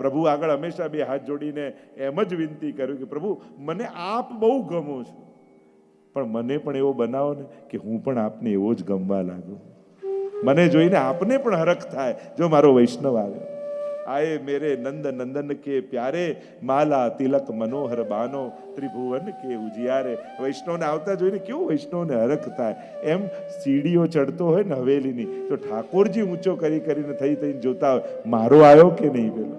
પ્રભુ આગળ હંમેશા બે હાથ જોડીને એમ જ વિનંતી કર્યું કે પ્રભુ મને આપ બહુ ગમો છો, પણ મને પણ એવો બનાવો ને કે હું પણ આપને એવો જ ગમવા લાગુ, મને જોઈને આપને પણ હરખ થાય જો મારો વૈષ્ણવ આવ્યો. આયે મેરે નંદ નંદન કે પ્યારે, માલા તિલક મનોહર બાનો, ત્રિભુવન કે ઉજિયારે. વૈષ્ણવને આવતા જોઈને કેવું વૈષ્ણવને હરખ થાય. એમ સીડીઓ ચડતો હોય ને હવેલીની, તો ઠાકોરજી ઊંચો કરી કરીને થઈને જોતા હોય મારો આવ્યો કે નહીં. પેલો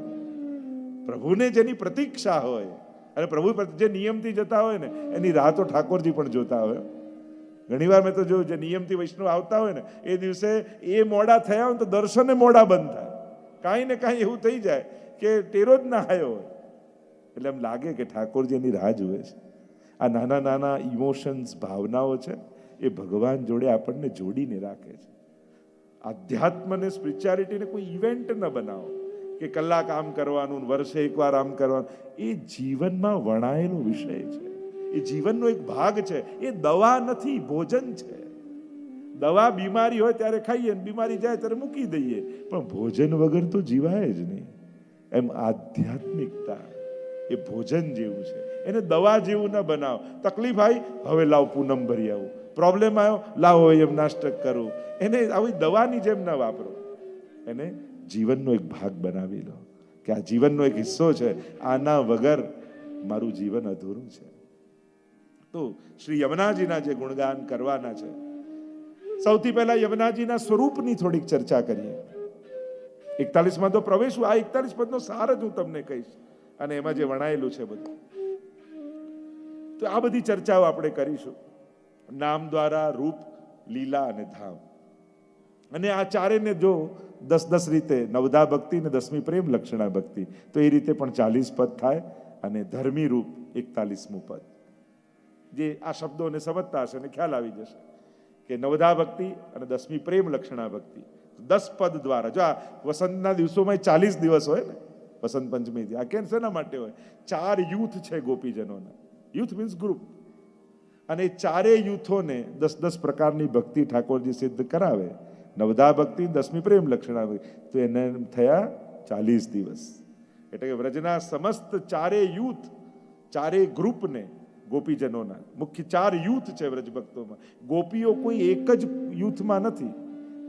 પ્રભુને જેની પ્રતીક્ષા હોય અને પ્રભુ જે નિયમથી જતા હોય ને એની રાહ તો ઠાકોરજી પણ જોતા હોય. ઘણીવાર મેં તો જોયું, જે નિયમથી વૈષ્ણવ આવતા હોય ને એ દિવસે એ મોડા થયા હોય તો દર્શને મોડા બંધ થાય. કાંઈ ને કાંઈ એવું થઈ જાય કે ટેરો જ ના આવ્યો હોય, એટલે એમ લાગે કે ઠાકોરજી એની રાહ જુએ છે. આ નાના નાના ઇમોશન્સ, ભાવનાઓ છે એ ભગવાન જોડે આપણને જોડીને રાખે છે. આધ્યાત્મને, સ્પિરિચ્યુઆલિટીને કોઈ ઇવેન્ટ ન બનાવો કે કલાક આમ કરવાનું, વર્ષે એકવાર આમ કરવાનું. એ જીવનમાં વણાયેલો વિષય છે, એ જીવનનો એક ભાગ છે. એ દવા નથી, ભોજન છે. દવા બીમારી હોય ત્યારે ખાઈએ, બીમારી જાય ત્યારે મૂકી દઈએ, પણ ભોજન વગર તો જીવાય જ નહીં. એમ આધ્યાત્મિકતા એ ભોજન જેવું છે, એને દવા જેવું ન બનાવો. તકલીફ આવી, હવે લાવ પૂનમ ભરી આવું. પ્રોબ્લેમ આવ્યો, લાવો એમ નાસ્ટક કરું. એને આવી દવાની જેમ ના વાપરો, એને જીવનનો એક ભાગ બનાવી લો કે આ જીવનનો એક હિસ્સો છે, આના વગર મારું જીવન અધૂરું છે. તો શ્રી યમુનાજીના જે ગુણગાન કરવાના છે, સૌથી પહેલા યમુનાજીના સ્વરૂપની થોડીક ચર્ચા કરીએ. 41માં તો પ્રવેશું. આ 41 પદનો સાર જ હું તમને કહીશ અને એમાં જે વણાયેલું છે બધું. તો આ બધી ચર્ચાઓ આપણે કરીશું. નામ દ્વારા, રૂપ, લીલા અને ધામ. અને આ ચારેને જો 10-10 રીતે, નવધા ભક્તિ ને 10મી પ્રેમ લક્ષણા ભક્તિ, તો એ રીતે પણ 40 પદ થાય. અને ધર્મી રૂપ 41મું પદ. જે આ શબ્દોને સમજતા હશે ને ખ્યાલ આવી જશે કે નવધા ભક્તિ અને 10મી પ્રેમ લક્ષણા ભક્તિ 10 પદ દ્વારા. જો આ વસંતના દિવસોમાં 40 દિવસ હોય ને, વસંત પંચમી, આ કેમ શેના માટે હોય? 4 યુથ છે ગોપીજનોના. Youth means group. અને ચારેય યુથોને 10-10 પ્રકારની ભક્તિ ઠાકોરજી સિદ્ધ કરાવે. નવધા ભક્તિ, 10મી પ્રેમ લક્ષણા ભક્તિ, તો એને થયા 40 દિવસ. એટલે કે વ્રજના સમસ્ત ચારેય યુથ, ચારેય ગ્રુપને ગોપીજનોના, મુખ્ય 4 યુથ છે વ્રજ ભક્તોમાં. ગોપીઓ કોઈ એક જ યુથમાં નથી.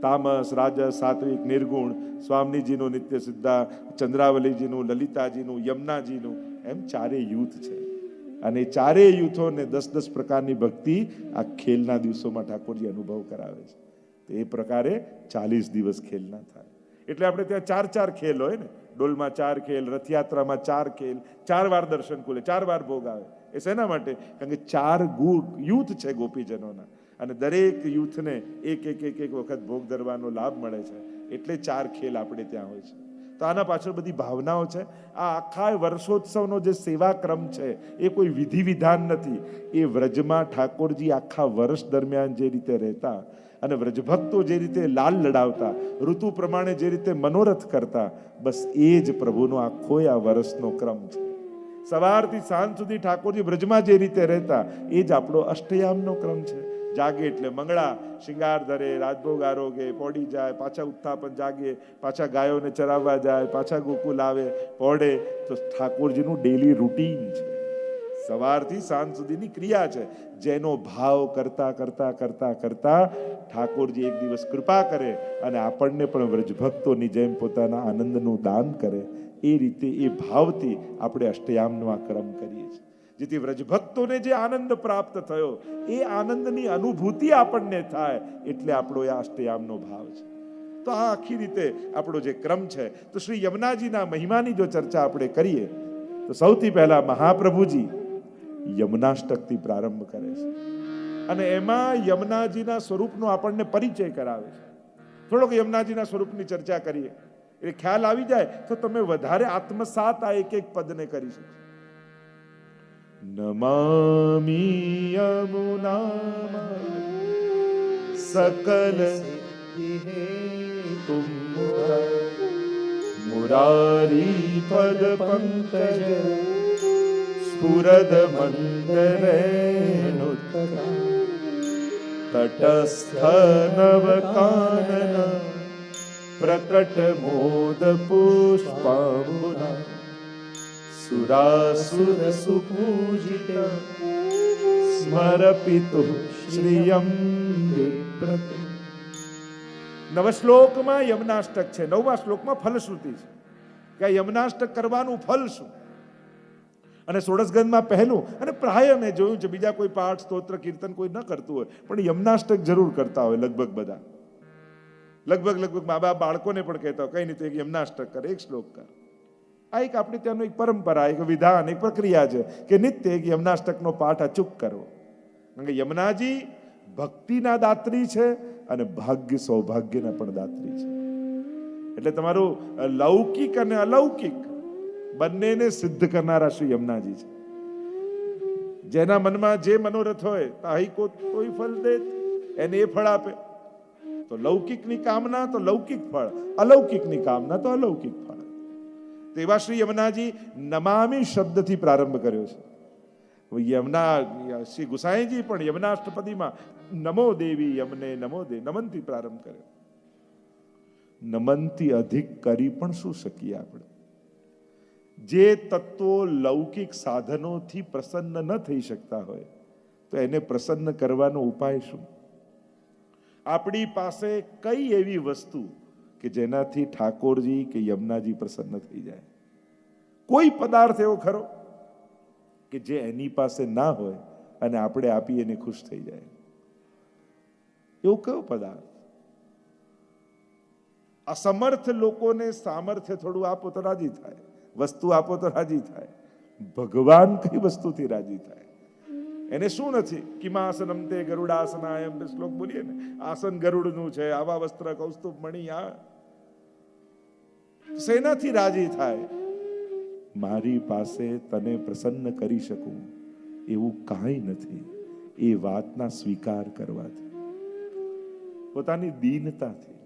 તામસ, રાજસ, સાત્વિક, નિર્ગુણ, સ્વામીજીનું નિત્ય સિદ્ધા, ચંદ્રાવલીજીનું, લલિતાજીનું, યમુનાજીનું, એમ 4 યુથ છે. અને 4 યુથોને 10-10 પ્રકારની ભક્તિ આ ખેલના દિવસોમાં ઠાકોરજી અનુભવ કરાવે છે. તો એ પ્રકારે 40 દિવસ ખેલના થાય. એટલે આપણે ત્યાં 4 ખેલ હોય ને, ડોલમાં 4 ખેલ, રથયાત્રામાં 4 ખેલ, 4 વાર દર્શન ખુલે, 4 વાર ભોગ આવે. એ શેના માટે? કારણ કે 4 યુથ છે ગોપીજનોના, અને દરેક યુથને એક વખત ભોગ ધરવાનો લાભ મળે છે. એટલે 4 ખેલ આપણે ત્યાં હોય છે. તો આના પાછળ બધી ભાવનાઓ છે. આ આખા વર્ષોત્સવનો જે સેવા ક્રમ છે એ કોઈ વિધિ વિધાન નથી. એ વ્રજમાં ઠાકોરજી આખા વર્ષ દરમિયાન જે રીતે રહેતા અને વ્રજભક્તો જે રીતે લાલ લડાવતા, ઋતુ પ્રમાણે જે રીતે મનોરથ કરતા, બસ એ જ પ્રભુનો આખો આ વર્ષનો ક્રમ છે. સવારથી સાંજ સુધી ઠાકોરજી વ્રજમાં જે રીતે રહેતા એ જ આપણો અષ્ટયામનો ક્રમ છે. જાગે એટલે મંગળા, શિંગાર ધરે, રાજભોગ આરોગે, પોડી જાય, પાછા ઉત્થાપન, જાગે, પાછા ગાયોને ચરાવવા જાય, પાછા ગોકુલ આવે, પોડે. તો ઠાકોરજીનું ડેલી રૂટીન છે. સવારથી સાંજ સુધીની ક્રિયા છે, જેનો ભાવ કરતા કરતા કરતા કરતા ઠાકોરજી એક દિવસ કૃપા કરે અને આપણને પણ વ્રજભક્તોની જેમ પોતાના આનંદનું દાન કરે. એ રીતે એ ભાવથી આપણે અષ્ટયામનો આ ક્રમ કરીએ છીએ, જેથી વ્રજભક્તોને જે આનંદ પ્રાપ્ત થયો એ આનંદની અનુભૂતિ આપણને થાય. એટલે આપણો આ અષ્ટયામનો ભાવ છે. તો આ આખી રીતે આપણો જે ક્રમ છે. તો શ્રી યમુનાજીના મહિમાની જો ચર્ચા આપણે કરીએ તો સૌથી પહેલા મહાપ્રભુજી યમુનાષ્ટકથી પ્રારંભ કરે છે અને એમાં યમુનાજીના સ્વરૂપનો આપણને પરિચય કરાવે છે. થોડોક યમુનાજીના સ્વરૂપની ચર્ચા કરીએ એ ખ્યાલ આવી જાય તો તમે વધારે આત્મસાત આ એક પદને કરી શકો. નમામિ યમુના સકલ તુમ મુરારી પદ પંકજ સ્ફુરદ મંદરેણુતરા તટસ્થ નવ કાનન પ્રકટ મોદ પુષ્પાંબુના સુરાસુર સુપૂજિત સ્મરપિતુ શ્રિયમ વિપ્રતે. નવશ્લોકમાં યમનાષ્ટક છે, 9મા શ્લોકમાં ફલશ્રુતિ છે કે આ યમનાષ્ટક કરવાનું ફલ શું. અને ષોડશગંધમાં પહેલું, અને પ્રાય મેં જોયું છે બીજા કોઈ પાઠ સ્તોત્ર કીર્તન કોઈ ન કરતું હોય પણ યમનાષ્ટક જરૂર કરતા હોય લગભગ બધા. લગભગ મા બાપ બાળકોને પણ કહેતા હોય કઈ નહીં તો એક યમનાષ્ટક કર, એક શ્લોક કર. આ એક આપણી ત્યાંનું એક પરંપરા, એક વિધાન, એક પ્રક્રિયા છે કે નિત્ય એક યમનાષ્ટકનો પાઠ અચૂક કરવો. કારણ કે યમુનાજી ભક્તિના દાત્રી છે અને ભાગ્ય સૌભાગ્યના પણ દાત્રી છે. એટલે તમારું લૌકિક અને અલૌકિક બંનેને સિદ્ધ કરનારા શ્રી યમુનાજી છે. જેના મનમાં જે મનોરથ હોય તાહી કોઈ ફલ દે, એને એ ફળ આપે. તો લૌકિકની કામના તો લૌકિક ફળ, અલૌકિકની કામના તો અલૌકિક ફળ. તેવા શ્રી યમુનાજી નમામી શબ્દથી પ્રારંભ કર્યો છે. યમુના શ્રી ગુસાઈજી પણ યમનાષ્ટપદીમાં નમો દેવી યમને નમો દે નમનથી પ્રારંભ કર્યો. નમનથી અધિક કરી પણ શું શકીએ આપણે? જે તત્વો લૌકિક સાધનોથી પ્રસન્ન ન થઈ શકતા હોય તો એને પ્રસન્ન કરવાનો ઉપાય શું? આપણી પાસે કઈ એવી વસ્તુ કે જેનાથી ઠાકોરજી કે યમુનાજી પ્રસન્ન થઈ જાય? કોઈ પદાર્થ એવો ખરો કે જે એની પાસે ના હોય અને આપણે આપી એને ખુશ થઈ જાય? એવો કયો પદાર્થ? અસમર્થ લોકોને સામર્થ્ય થોડું આપો તો રાજી થાય, વસ્તુ આપો તો રાજી થાય. ભગવાન કઈ વસ્તુથી રાજી થાય? એને શું નથી? કિમાસનમ તે ગરુડાસનાયમ શ્લોક બોલીએ ને, આસન ગરુડનું છે, આવા વસ્ત્ર કૌસ્તુભ મણિ. આ શેનાથી રાજી થાય? મારી પાસે તને પ્રસન્ન કરી શકું એવું કાંઈ નથી. એ વાતના સ્વીકાર કરવાથી, પોતાની દીનતાથી,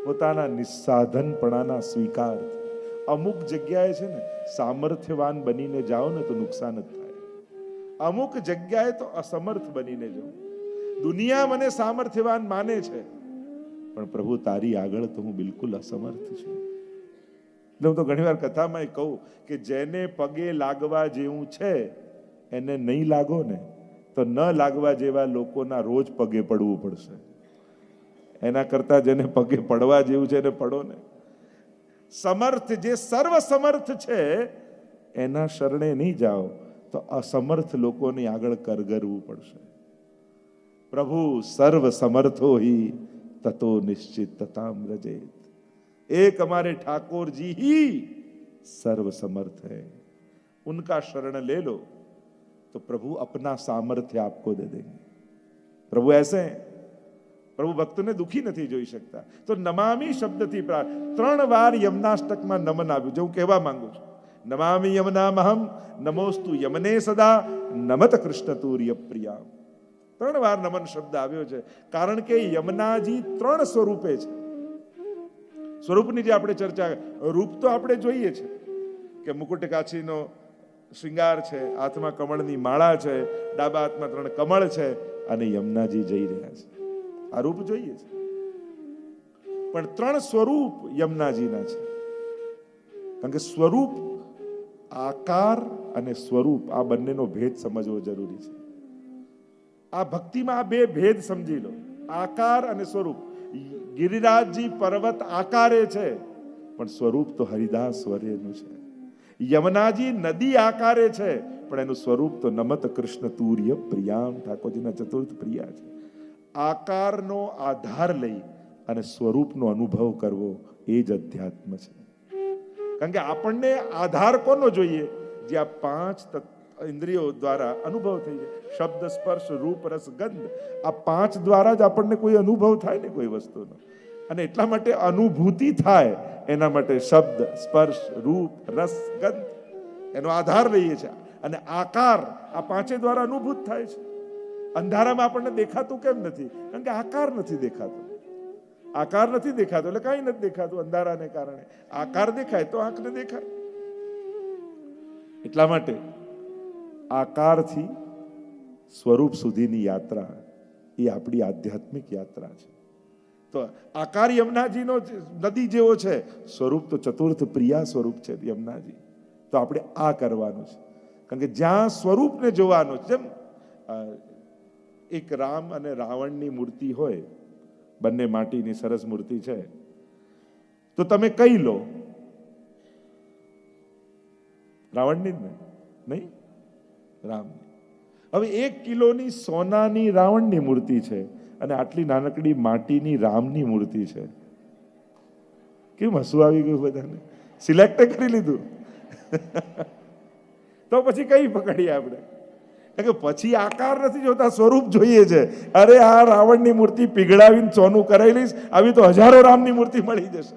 પોતાના નિસ્સાધનપણાના સ્વીકારથી. અમુક જગ્યાએ છે ને સામર્થ્યવાન બનીને જાઓ ને તો નુકસાન જ થાય. અમુક જગ્યાએ તો અસમર્થ બનીને જાઓ. દુનિયા મને સામર્થ્યવાન માને છે પણ પ્રભુ તારી આગળ તો હું બિલકુલ અસમર્થ છું. એટલે હું તો ઘણીવાર કથામાં કહું કે જેને પગે લાગવા જેવું છે એને નહીં લાગો ને તો ન લાગવા જેવા લોકોના રોજ પગે પડવું પડશે. એના કરતા જેને પગે પડવા જેવું છે એને પડો ને. સમર્થ, જે સર્વ સમર્થ છે એના શરણે નહીં જાઓ તો અસમર્થ લોકોની આગળ કરગરવું પડશે. પ્રભુ સર્વ સમर्थो ही ततो निश्चित तताम रजेत. एक हमारे ठाकुर जी ही सर्व समर्थ है, उनका शरण ले लो तो प्रभु अपना सामर्थ्य आपको दे देंगे. प्रभु ऐसे हैं, प्रभु ભક્તને દુખી નથી જોઈ શકતા. તો નમામી શબ્દથી 3 વાર યમનાષ્ટકમાં નમન આવ્યું છે. હું કહેવા માંગુ છું, નમામિ યમનામહમ નમોસ્તુ યમને સદા નમત કૃષ્ણ તુર્ય પ્રિયા. 3 વાર નમન શબ્દ આવ્યો છે કારણ કે યમુનાજી 3 સ્વરૂપે છે. સ્વરૂપની જે આપણે ચર્ચા, રૂપ તો આપણે જોઈએ છે કે મુકુટ કાછીનો શૃંગાર છે, હાથમાં કમળની માળા છે, ડાબા હાથમાં 3 કમળ છે અને યમુનાજી જઈ રહ્યા છે. આ રૂપ જોઈએ છે. પણ 3 સ્વરૂપ યમુનાજીના છે. કારણ કે સ્વરૂપ, આકાર અને સ્વરૂપ, આ બંનેનો ભેદ સમજવો જરૂરી છે. આ ભક્તિમાં આ 2 ભેદ સમજી લો, આકાર અને સ્વરૂપ. ગિરિરાજજી પર્વત આકારે છે પણ સ્વરૂપ તો હરિદાસ સ્વરેનું છે. યમુનાજી નદી આકારે છે પણ એનું સ્વરૂપ તો નમત કૃષ્ણ તુર્ય પ્રિયામ, ઠાકોરજીના ચતુર્થ પ્રિયા છે. આકારનો આધાર લઈ અને સ્વરૂપનો અનુભવ કરવો એ જ અધ્યાત્મ છે. કારણ કે આપણને આધાર કોનો જોઈએ? જે આ 5 ઇન્દ્રિયો દ્વારા અનુભવ થઈ જાય. શબ્દ, સ્પર્શ, રૂપ, રસ, ગંધ. આ 5 દ્વારા જ આપણને કોઈ અનુભવ થાય ને કોઈ વસ્તુનો. અને એટલા માટે અનુભૂતિ થાય એના માટે શબ્દ, સ્પર્શ, રૂપ, રસ, ગંધ એનો આધાર લઈએ છીએ. અને આકાર આ 5 દ્વારા અનુભૂત થાય છે. અંધારામાં આપણને દેખાતું કેમ નથી? કારણ કે આકાર નથી દેખાતો. આકાર નથી દેખાતો એટલે કાંઈ નથી દેખાતું અંધારાને કારણે. આકાર દેખાય તો આંખને દેખાય. એટલા માટે આકારથી સ્વરૂપ સુધીની યાત્રા એ આપણી આધ્યાત્મિક યાત્રા છે. તો આકાર યમુનાજીનો નદી જેવો છે, સ્વરૂપ તો ચતુર્થ પ્રિયા સ્વરૂપ છે યમુનાજી. તો આપણે આ કરવાનું છે, કારણ કે જ્યાં સ્વરૂપને જોવાનું છે. જેમ એક રામ અને રાવણની મૂર્તિ હોય, બંને માટીની સરસ મૂર્તિ છે, તો તમે કઈ લો? રાવણની જ નહીં, રામ. હવે 1 કિલોની સોનાની રાવણની મૂર્તિ છે અને આટલી નાનકડી માટીની રામની મૂર્તિ છે. કેવું હસવું આવી ગયું બધાને? સિલેક્ટ કરી લીધું. તો પછી કઈ પકડીએ આપણે? કે પછી આકાર નથી જોતા, સ્વરૂપ જોઈએ છે. અરે આ રાવણની મૂર્તિ પીગળાવીને સોનું કરાવી લઈશ, આવી તો હજારો રામની મૂર્તિ મળી જશે.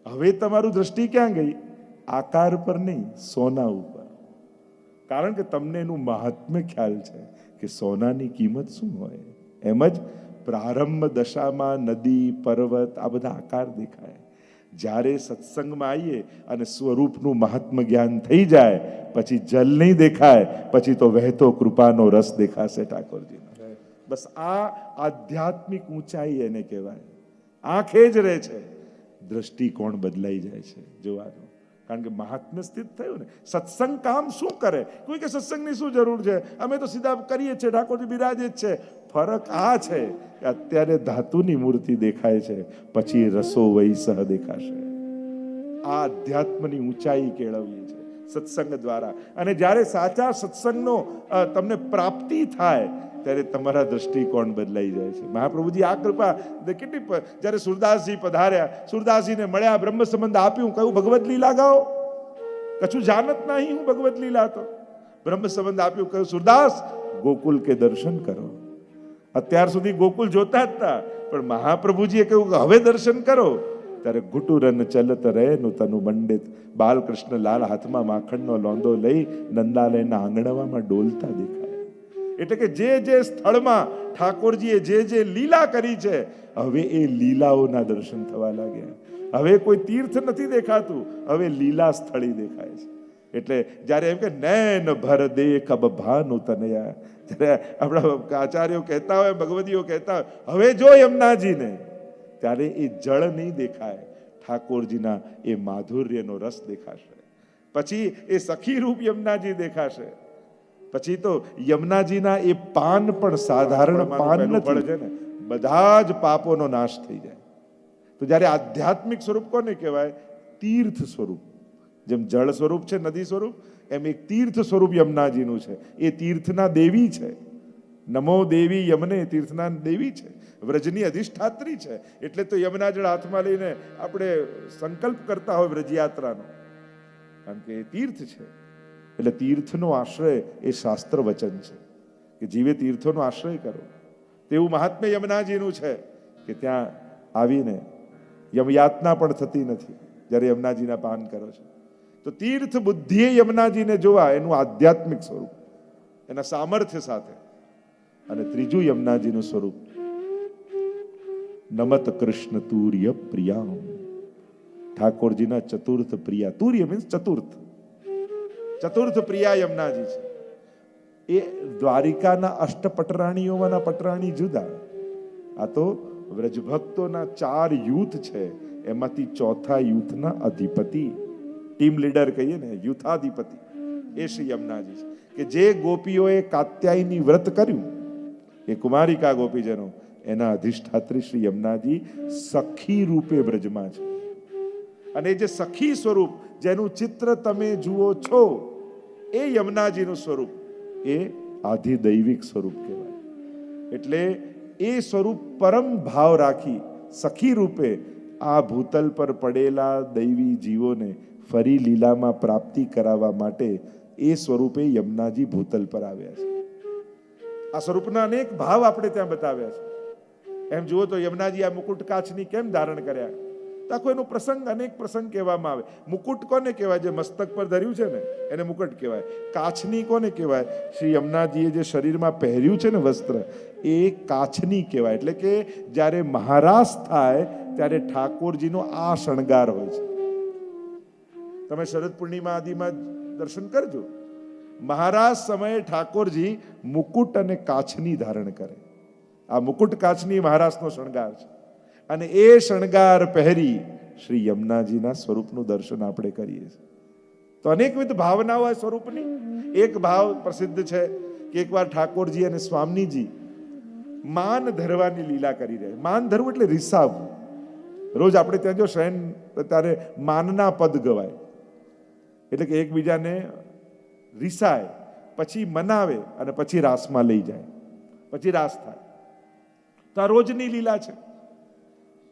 હવે તમારું દ્રષ્ટિ ક્યાં ગઈ? આકાર પર નહીં, સોના ઉપર. કારણ કે તમને એનું મહાત્મ્ય ખ્યાલ છે કે સોનાની કિંમત શું હોય. એમ જ પ્રારંભ દશામાં નદી, પર્વત આ બધા આકાર દેખાય. જ્યારે સત્સંગમાં આવીએ અને સ્વરૂપનું મહાત્મ્ય જ્ઞાન થઈ જાય, પછી જલ નહીં દેખાય, પછી તો વહેતો કૃપાનો રસ દેખાશે ઠાકોરજીનો. બસ આ આધ્યાત્મિક ઊંચાઈ એને કહેવાય. આંખે જ રહે છે, દ્રષ્ટિકોણ બદલાઈ જાય છે જોવાનું. કારણ કે મહાત્મ્ય સ્થિત થયું ને. સત્સંગ કામ શું કરે? કોઈ કે સત્સંગની શું જરૂર છે, અમે તો સીધા કરીએ છીએ, ઠાકોરજી બિરાજે જ છે. ફરક આ છે કે અત્યારે ધાતુની મૂર્તિ દેખાય છે, પછી રસો વહી સહ દેખાશે. આ અધ્યાત્મની ઊંચાઈ કેળવવી છે સત્સંગ દ્વારા. અને જ્યારે સાચા સત્સંગનો તમને પ્રાપ્તિ થાય ત્યારે તમારા દ્રષ્ટિકોણ બદલાઈ જાય છે. મહાપ્રભુજી આ કૃપા કેટલી. જ્યારે સુરદાસજી પધાર્યા, સુરદાસજીને મળ્યા, બ્રહ્મ સંબંધ આપ્યું, કહ્યું ભગવત લીલા ગાઓ, કછું જાનત નહીં હું ભગવત લીલા. તો બ્રહ્મ સંબંધ આપ્યું, કહ્યું સુરદાસ ગોકુલ કે દર્શન કરો. અત્યાર સુધી ગોકુલ જોતા જ હતા, પણ મહાપ્રભુજીએ કહ્યું કે હવે દર્શન કરો. ત્યારે ઘુટુરન ચલત રહે નું તનુ મંડિત. બાલકૃષ્ણ લાલ હાથમાં માખણનો લોંદો લઈ નંદાલયના આંગણામાં ડોલતા દેખાય. એટલે કે જે સ્થળમાં ઠાકોરજીએ જે લીલા કરી છે, હવે એ લીલાઓના દર્શન થવા લાગ્યા. હવે કોઈ તીર્થ નથી દેખાતું, હવે લીલા સ્થળી દેખાય છે. એટલે જ્યારે એમ કે નૈન ભર દેખ અબ ભાનુ તનયા, જ્યારે આપણા આચાર્યો કહેતા હોય, ભગવદીઓ કહેતા હોય, હવે જો યમુનાજીને, ત્યારે એ જળ નહીં દેખાય, ઠાકોરજીના એ માધુર્યનો રસ દેખાશે. પછી એ સખી રૂપ યમુનાજી દેખાશે. પછી તો યમુનાજીના એ પાન પણ સાધારણ પાન નથી છે ને, બધા જ પાપોનો નાશ થઈ જાય. તો જ્યારે આધ્યાત્મિક સ્વરૂપ કોને કહેવાય? તીર્થ સ્વરૂપ. જેમ જળ સ્વરૂપ છે, નદી સ્વરૂપ, એમ એક તીર્થ સ્વરૂપ યમુનાજીનું છે. એ તીર્થના દેવી છે. નમો દેવી યમને, તીર્થના દેવી છે, વ્રજની અધિષ્ઠાત્રી છે. એટલે તો યમુના જળ હાથમાં લઈને આપણે સંકલ્પ કરતા હોય વ્રજયાત્રાનો, કારણ કે એ તીર્થ છે. એટલે તીર્થનો આશ્રય એ શાસ્ત્ર વચન છે કે જીવે તીર્થોનો આશ્રય કરો. તેવું મહાત્મ્ય યમુનાજીનું છે કે ત્યાં આવીને યમયાતના પણ થતી નથી જ્યારે યમુનાજીના પાન કરો છો. તો તીર્થ બુદ્ધિએ યમુનાજીને જોવા, એનું આધ્યાત્મિક સ્વરૂપ, એના સામર્થ્ય સાથે. અને ત્રીજું યમુનાજીનું સ્વરૂપ નમત કૃષ્ણ તુર્ય પ્રિયા. ઠાકોરજીના ચતુર્થ પ્રિયા. તુર્ય મીન્સ ચતુર્થ. ચતુર્થ પ્રિયા યમુનાજી છે. એ દ્વારિકાના અષ્ટપટરાણીઓમાંના પટરાણી જુદા. આ તો વ્રજભક્તોના 4 યુથ છે, એમાંથી ચોથા યુથના અધિપતિ, ટીમ લીડર કહીએ ને, યુથાધિપતિ, એ શ્રી યમુનાજી છે. કે જે ગોપીઓએ કાત્યાયની વ્રત કર્યું, એ કુમારિકા ગોપીજનો, એના અધિષ્ઠાત્રી શ્રી યમુનાજી સખી રૂપે બ્રજમાં છે. અને જે સખી સ્વરૂપ જેનું ચિત્ર તમે જુઓ છો, એ યમુનાજીનું સ્વરૂપ એ આધિદૈવિક સ્વરૂપ કહેવાય. એટલે એ સ્વરૂપ પરમ ભાવ રાખી સખી રૂપે આ ભૂતલ પર પડેલા દૈવી જીવોને ફરી લીલામાં પ્રાપ્તિ કરાવવા માટે એ સ્વરૂપે યમુનાજી ભૂતલ પર આવ્યા છે. આ સ્વરૂપના અનેક ભાવ આપણે ત્યાં બતાવ્યા છે. એમ જુઓ તો યમુનાજી આ મુકુટ કાચની કેમ ધારણ કર્યા? આખો એનો પ્રસંગ, અનેક પ્રસંગ કહેવામાં આવે. મુકુટ કોને કહેવાય? જે મસ્તક પર ધર્યું છે ને એને મુકુટ કહેવાય. કાચની કોને કહેવાય? શ્રી યમુનાજીએ જે શરીરમાં પહેર્યું છે ને વસ્ત્ર, એ કાચની કહેવાય. એટલે કે જ્યારે મહારાસ થાય ત્યારે ઠાકોરજીનો આ શણગાર હોય છે. તમે શરદ પૂર્ણિમા આદિમાં દર્શન કરજો. મહારાસ સમયે ઠાકોરજી મુકુટ અને કાચની ધારણ કરે. આ મુકુટ કાચની મહારાજનો શણગાર છે. અને એ શણગાર પહેરી શ્રી યમુનાજીના સ્વરૂપનું દર્શન આપણે કરીએ છીએ. તો અનેકવિધ ભાવનાઓ આ સ્વરૂપની. એક ભાવ પ્રસિદ્ધ છે કે એકવાર ઠાકોરજી અને સ્વામીજી માન ધરવાની લીલા કરી રહ્યા. માન ધરવું એટલે રિસાવવું. રોજ આપણે ત્યાં જો શયન ત્યારે માનના પદ ગવાય, એટલે કે એકબીજાને રિસાય, પછી મનાવે અને પછી રાસમાં લઈ જાય, પછી રાસ થાય. તો આ રોજની લીલા છે.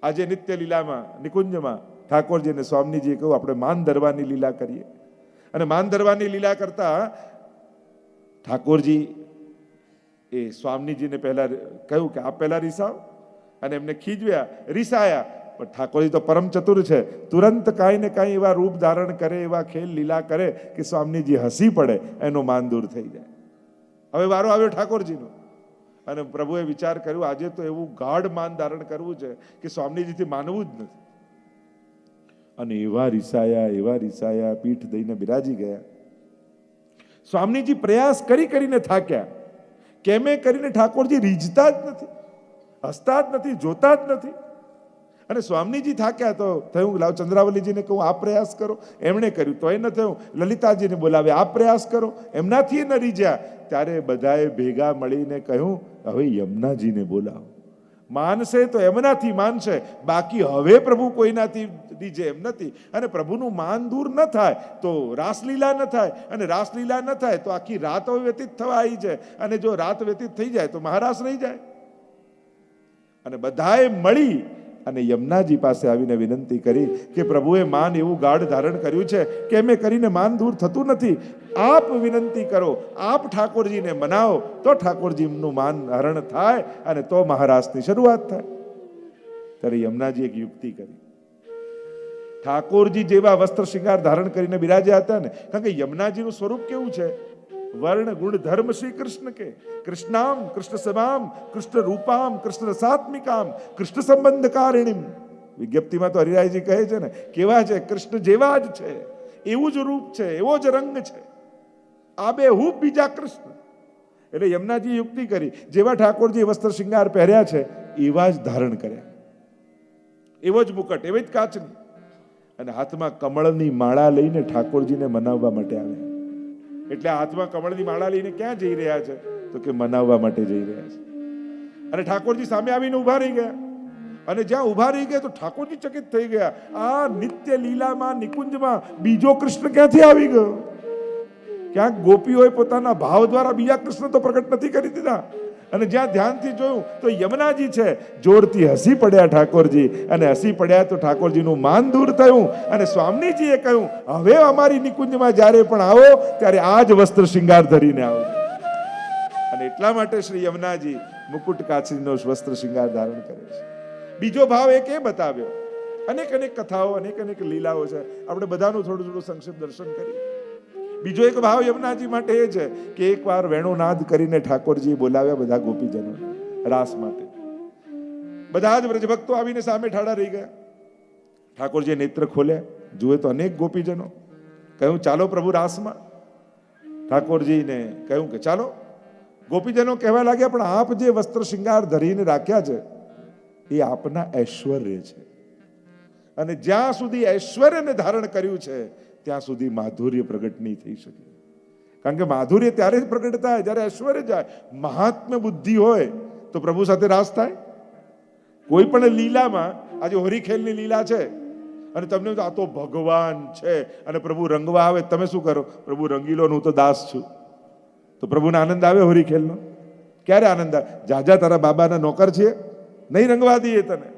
આજે નિત્ય લીલામાં નિકુંજમાં ઠાકોરજી અને સ્વામીજીએ કહ્યું આપણે માન ધરવાની લીલા કરીએ. અને માન ધરવાની લીલા કરતા ઠાકોરજી એ સ્વામીજીને પહેલા કહ્યું કે આપ પહેલા રિસાવ, અને એમને ખીજવ્યા, રિસાયા. પણ ઠાકોરજી તો પરમ ચતુર છે, તુરંત કાંઈ ને કાંઈ એવા રૂપ ધારણ કરે, એવા ખેલ લીલા કરે કે સ્વામીજી હસી પડે, એનો માન દૂર થઈ જાય. હવે વારો આવ્યો ઠાકોરજીનો. અને પ્રભુએ વિચાર કર્યો આજે તો એવું ગાઢ માન ધારણ કરવું છે કે સ્વામીજીથી માનવું જ નથી. અને એવા રિસાયા, પીઠ દઈને બિરાજી ગયા. સ્વામીજી પ્રયાસ કરીને થાક્યા. કેમે કરીને ઠાકોરજી રીઝતા જ નથી, હસતા જ નથી, જોતા જ નથી. અને સ્વામીજી થાક્યા તો થયું લાવ ચંદ્રાવલીજીને કહું આપ પ્રયાસ કરો. એમણે કર્યું તો એ ન થયું. લલિતાજીને બોલાવે આપ પ્રયાસ કરો. એમનાથી ન રીઝ્યા. ત્યારે બધાએ ભેગા મળીને કહ્યું હવે યમુનાજીને બોલાવો. માનશે તો એમનાથી માનશે, બાકી હવે પ્રભુ કોઈનાથી રીઝે એમ નથી. અને પ્રભુનું માન દૂર ન થાય તો રાસલીલા ન થાય, અને રાસલીલા ન થાય તો આખી રાત વ્યતીત થવા આવી છે. અને જો રાત વ્યતીત થઈ જાય તો મહારાસ રહી જાય. અને બધાએ મળી અને યમુનાજી પાસે આવીને વિનંતી કરી કે પ્રભુએ માન એવું ગાઢ ધારણ કર્યું છે કે એમ કરીને માન દૂર થતું નથી. આપ વિનંતી કરો, આપ ઠાકોરજીને મનાવો તો ઠાકોરજીનું માન હરણ થાય અને તો મહારાસની શરૂઆત થાય. ત્યારે યમુનાજી એક યુક્તિ કરી. ઠાકોરજી જેવા વસ્ત્ર શૃંગાર ધારણ કરીને બિરાજ્યા હતા ને, કારણ કે યમુનાજીનું સ્વરૂપ કેવું છે, વર્ણ ગુણ ધર્મ શ્રી કૃષ્ણ કે કૃષ્ણામ કૃષ્ણ સમામ કૃષ્ણ રૂપામ કૃષ્ણ સાત્મિકામ કૃષ્ણ સંબંધકારિણીમ. વિજ્ઞપ્તિમાં તો હરિરાયજી કહે છે ને કેવા છે, કૃષ્ણ જેવા જ છે, એવું જ રૂપ છે, એવો જ રંગ છે, આ બે હું બીજા કૃષ્ણ. એટલે યમુનાજી યુક્તિ કરી, જેવા ઠાકોરજી વસ્ત્ર શૃંગાર પહેર્યા છે એવા જ ધારણ કર્યા, એવો જ મુકટ, એવી જ કાચની, અને હાથમાં કમળની માળા લઈને ઠાકોરજીને મનાવવા માટે આવ્યા. એટલે હાથમાં કમળની માળા લઈને ક્યાં જઈ રહ્યા છે તો કે મનાવવા માટે જઈ રહ્યા છે. અને ઠાકોરજી સામે આવીને ઉભા રહી ગયા. અને જ્યાં ઉભા રહી ગયા તો ઠાકોરજી ચકિત થઈ ગયા. આ નિત્ય લીલામાં નિકુંજમાં બીજો કૃષ્ણ ક્યાંથી આવી ગયો? ક્યાંક ગોપીઓએ પોતાના ભાવ દ્વારા બીજા કૃષ્ણ તો પ્રગટ નથી કરી દીધા. અને જ્યાં ધ્યાનથી જોયું તો યમુનાજી છે. જોરથી હસી પડ્યા ઠાકોરજી, અને હસી પડ્યા તો ઠાકોરજીનું માન દૂર થયું. અને સ્વામીજીએ કહ્યું હવે અમારી નિકુંજમાં જ્યારે પણ આવો ત્યારે આ જ વસ્ત્ર શૃંગાર ધરીને આવજો. અને એટલા માટે શ્રી યમુનાજી મુકુટ કાચરીનો વસ્ત્ર શૃંગાર ધારણ કરે છે. બીજો ભાવ એક એ બતાવ્યો. અનેક કથાઓ, અનેક લીલાઓ છે. આપણે બધાનું થોડું સંક્ષિપ્ત દર્શન કરીએ. બીજો એક ભાવ યમુનાજી માટે એ છે કે એકવાર વેણુનાદ કરીને ઠાકોરજી બોલાવ્યા બધા ગોપીજનો રાસ માટે. બધા જ વ્રજભક્તો આવીને સામે ઠાડા રહી ગયા. ઠાકોરજીએ નેત્ર ખોલ્યા, જુએ તો અનેક ગોપીજનો. કહ્યું ચાલો પ્રભુ રાસમાં. ઠાકોરજીને કહ્યું કે ચાલો. ગોપીજનો કહેવા લાગ્યા પણ આપ જે વસ્ત્ર શૃંગાર ધરીને રાખ્યા છે એ આપના ઐશ્વર્ય છે, અને જ્યાં સુધી ઐશ્વર્યને ધારણ કર્યું છે ત્યાં સુધી માધુર્ય પ્રગટ નહીં થઈ શકે. કારણ કે માધુર્ય ત્યારે જ પ્રગટ થાય જ્યારે ઐશ્વર્ય જાય. મહાત્મ્ય બુદ્ધિ હોય તો પ્રભુ સાથે રાસ થાય. કોઈ પણ લીલામાં, આજે હોરીખેલની લીલા છે અને તમને આ તો ભગવાન છે અને પ્રભુ રંગવા આવે, તમે શું કરો? પ્રભુ રંગીલો, હું તો દાસ છું. તો પ્રભુને આનંદ આવે હોરીખેલનો? ક્યારે આનંદ આવે? જાજા તારા બાબાના નોકર છે, નહીં રંગવા દઈએ તને.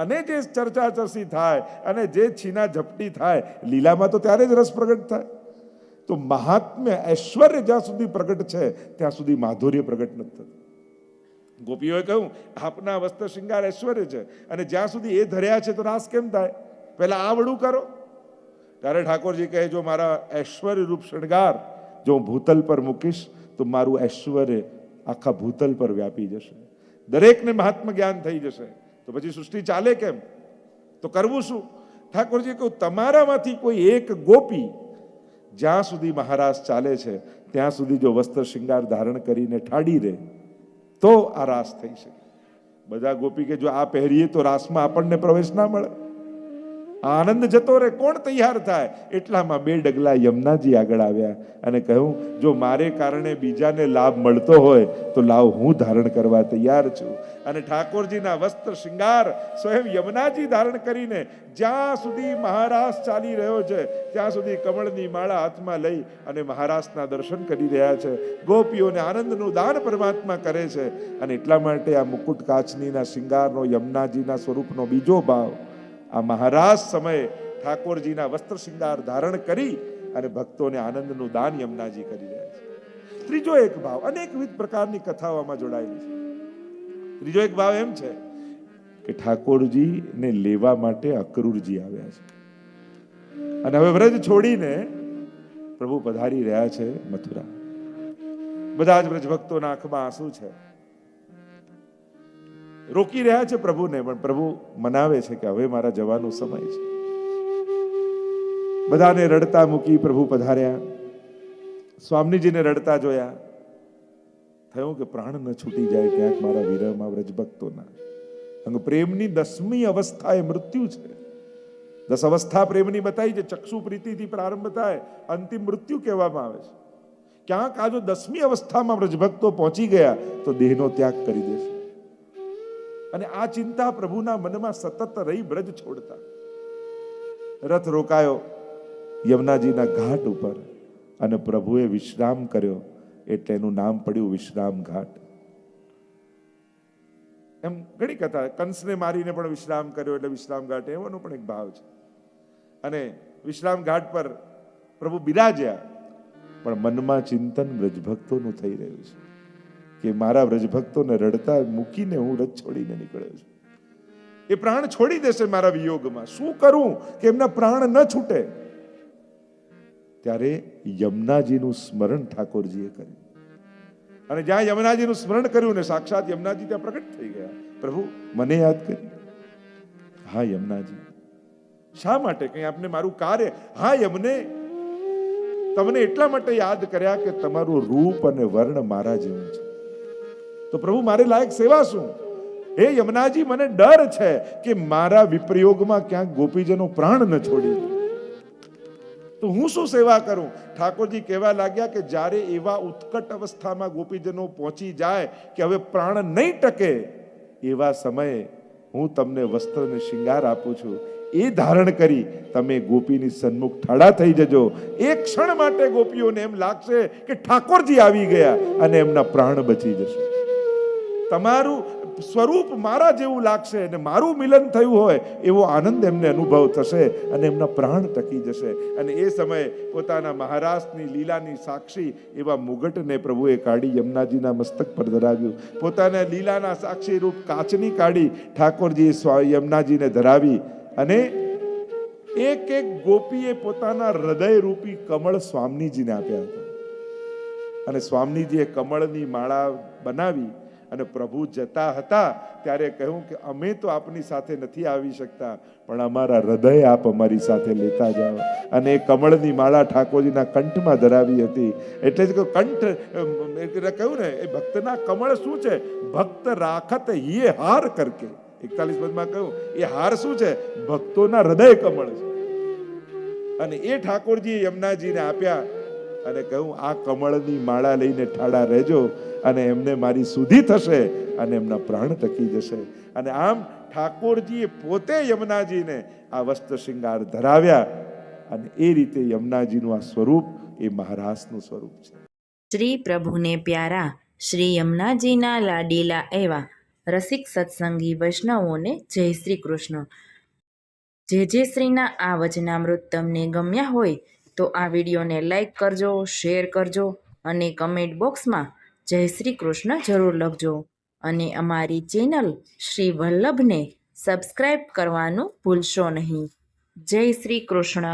અને જે ચર્ચા ચર્ચી થાય અને જે છીના ઝપટી થાય લીલામાં, તો ત્યારે જ રસ પ્રગટ થાય. તો મહાત્મ્ય ઐશ્વર્ય જ્યાં સુધી પ્રગટ છે ત્યાં સુધી માધુર્ય પ્રગટ નથી થતું. ગોપીઓએ કહ્યું આપના વસ્ત્ર શૃંગાર ઐશ્વર્ય છે, અને જ્યાં સુધી એ ધર્યા છે તો રાસ કેમ થાય? પહેલા આ વડું કરો. ત્યારે ઠાકોરજી કહે જો મારા ઐશ્વર્ય રૂપ શૃંગાર જો હું ભૂતલ પર મૂકીશ તો મારું ઐશ્વર્ય આખા ભૂતલ પર વ્યાપી જશે, દરેકને મહાત્મ જ્ઞાન થઈ જશે. તો પછી સૃષ્ટિ ચાલે કેમ? તો કરવું શું? ઠાકોરજી કહ્યું તમારામાંથી કોઈ એક ગોપી જ્યાં સુધી મહારાસ ચાલે છે ત્યાં સુધી જો વસ્ત્ર શૃંગાર ધારણ કરીને ઠાડી રહે તો આ રાસ થઈ શકે. બધા ગોપી કે જો આ પહેરીએ તો રાસમાં આપણને પ્રવેશ ના મળે, આનંદ જતો રહે, કોણ તૈયાર થાય? એટલામાં 2 ડગલા યમુનાજી આગળ આવ્યા અને કહ્યું, જો મારે કારણે બીજાને લાભ મળતો હોય તો લાવ, હું ધારણ કરવા તૈયાર છું. અને ઠાકોરજીના વસ્ત્ર શૃંગાર સ્વયં યમુનાજી ધારણ કરીને જ્યાં સુધી મહારાસ ચાલી રહ્યો છે ત્યાં સુધી કમળની માળા હાથમાં લઈ અને મહારાસના દર્શન કરી રહ્યા છે. ગોપીઓને આનંદનું દાન પરમાત્મા કરે છે. અને એટલા માટે આ મુકુટ કાચનીના શૃંગારનો, યમુનાજીના સ્વરૂપનો બીજો ભાવ, આ મહારાજ સમયે ઠાકોરજીના વસ્ત્ર શૃંગાર ધારણ કરી અને ભક્તોને આનંદનું દાન યમુનાજી કરી રહ્યા છે. ત્રીજો એક ભાવ, અનેકવિધ પ્રકારની કથાઓ આમાં જોડાયેલી છે. ત્રીજો એક ભાવ એમ છે કે ઠાકોરજીને લેવા માટે અક્રૂરજી આવ્યા છે અને હવે વ્રજ છોડીને પ્રભુ પધારી રહ્યા છે મથુરા. બધા જ વ્રજ ભક્તોના આંખમાં આંસુ છે, રોકી રહ્યા છે પ્રભુને, પણ પ્રભુ મનાવે છે કે હવે મારા જવાનો સમય છે. બધાને રડતા મૂકી પ્રભુ પધાર્યા. સ્વામીજીને રડતા જોયા, થયું કે પ્રાણ ન છૂટી જાય ક્યાંક મારા વિરહમાં વ્રજ ભક્તોના. અને પ્રેમની 10મી અવસ્થા એ મૃત્યુ છે. 10 અવસ્થા પ્રેમની બતાવી છે. ચક્ષુ પ્રીતિથી પ્રારંભ થાય, અંતિમ મૃત્યુ કહેવામાં આવે છે. ક્યાંક આ જો 10મી અવસ્થામાં વ્રજ ભક્તો પહોંચી ગયા તો દેહનો ત્યાગ કરી દેશે. અને આ ચિંતા પ્રભુના મનમાં સતત રહી બ્રજ છોડતા. રથ રોકાયો યમુનાજીના ઘાટ ઉપર અને પ્રભુએ વિશ્રામ કર્યો, એટલે એનું નામ પડ્યું વિશ્રામ ઘાટ. એમ ઘણી કથા, કંસને મારીને પણ વિશ્રામ કર્યો એટલે વિશ્રામ ઘાટ, એવાનો પણ એક ભાવ છે. અને વિશ્રામ ઘાટ પર પ્રભુ બિરાજ્યા, પણ મનમાં ચિંતન વ્રજભક્તોનું થઈ રહ્યું છે કે મારા વ્રજભક્તોને રડતા મૂકીને હું રથ છોડીને નીકળ્યો છું. એ પ્રાણ છોડી દેશે મારા વિયોગમાં, શું કરું કે એમના પ્રાણ ન છૂટે? ત્યારે યમુનાજીનું સ્મરણ ઠાકોરજીએ કર્યું. અને જ્યાં યમુનાજીનું સ્મરણ કર્યું ને સાક્ષાત યમુનાજી ત્યાં પ્રગટ થઈ ગયા. પ્રભુ મને યાદ કરી? હા યમુનાજી. શા માટે? કઈ આપને મારું કાર્ય? હા યમને, તમને એટલા માટે યાદ કર્યા કે તમારું રૂપ અને વર્ણ મારા જેવું છે. તો પ્રભુ મારે લાયક સેવા શું? હે યમુનાજી, મને ડર છે કે મારા વિપ્રયોગમાં ક્યાંક ગોપીજનો પ્રાણ ન છોડી દે, તો હું શું સેવા કરું? ઠાકોરજી કહેવા લાગ્યા કે જ્યારે એવા ઉત્કટ અવસ્થામાં ગોપીજનો પહોંચી જાય કે હવે પ્રાણ નહીં ટકે, એવા સમયે હું તમને વસ્ત્ર અને શૃંગાર આપું છું. એ ધારણ કરી તમે ગોપીની સન્મુખ ઠાડા થઈ જજો. એક ક્ષણ માટે ગોપીઓને એમ લાગશે કે ઠાકોરજી આવી ગયા અને એમના પ્રાણ બચી જશે. તમારું સ્વરૂપ મારા જેવું લાગશે અને મારું મિલન થયું હોય એવો આનંદ એમને અનુભવ થશે અને એમના પ્રાણ ટકી જશે. અને એ સમયે પોતાના મહારાજની લીલાની સાક્ષી એવા મુગટને પ્રભુએ કાઢી યમુનાજીના મસ્તક પર ધરાવ્યું. પોતાના લીલાના સાક્ષી રૂપ કાચની કાઢી ઠાકોરજીએ યમુનાજીને ધરાવી અને એક એક ગોપીએ પોતાના હૃદય રૂપી કમળ સ્વામીજીને આપ્યા હતા. અને સ્વામીજીએ કમળની માળા બનાવી અને પ્રભુ જતા હતા ત્યારે કહ્યું કે અમે તો આપની સાથે નથી આવી શકતા, પણ અમારા હૃદય આપ અમારી સાથે લેતા જાઓ. અને એ કમળની માળા ઠાકોરજીના કંઠમાં ધરાવી હતી. એટલે જ કંઠ કહ્યું ને, એ ભક્તના કમળ શું છે? ભક્ત રાખત યે હાર કરકે 41 પદમાં કહ્યું, એ હાર શું છે? ભક્તોના હૃદય કમળ છે. અને એ ઠાકોરજીએ યમુનાજીને આપ્યા અને કહ્યું આ કમળની માળા લઈને ઠાડા રહેજો અને એમને મારી સુધી થશે અને એમના પ્રાણ ટકી જશે. અને આમ ઠાકોરજીએ પોતે યમુનાજીને આ વસ્ત્ર શૃંગાર ધરાવ્યા અને એ રીતે યમુનાજીનું આ સ્વરૂપ એ મહારાસનું સ્વરૂપ છે. શ્રી પ્રભુને પ્યારા શ્રી યમુનાજીના લાડીલા એવા રસિક સત્સંગી વૈષ્ણવોને જય શ્રી કૃષ્ણ. જે શ્રીના આ વચનામૃત તમને ગમ્યા હોય તો આ વિડીયોને લાઈક કરજો, શેર કરજો અને કમેન્ટ બોક્સમાં જય શ્રી કૃષ્ણ જરૂર લખજો. અને અમારી ચેનલ શ્રી વલ્લભને સબસ્ક્રાઈબ કરવાનું ભૂલશો નહીં. જય શ્રી કૃષ્ણ.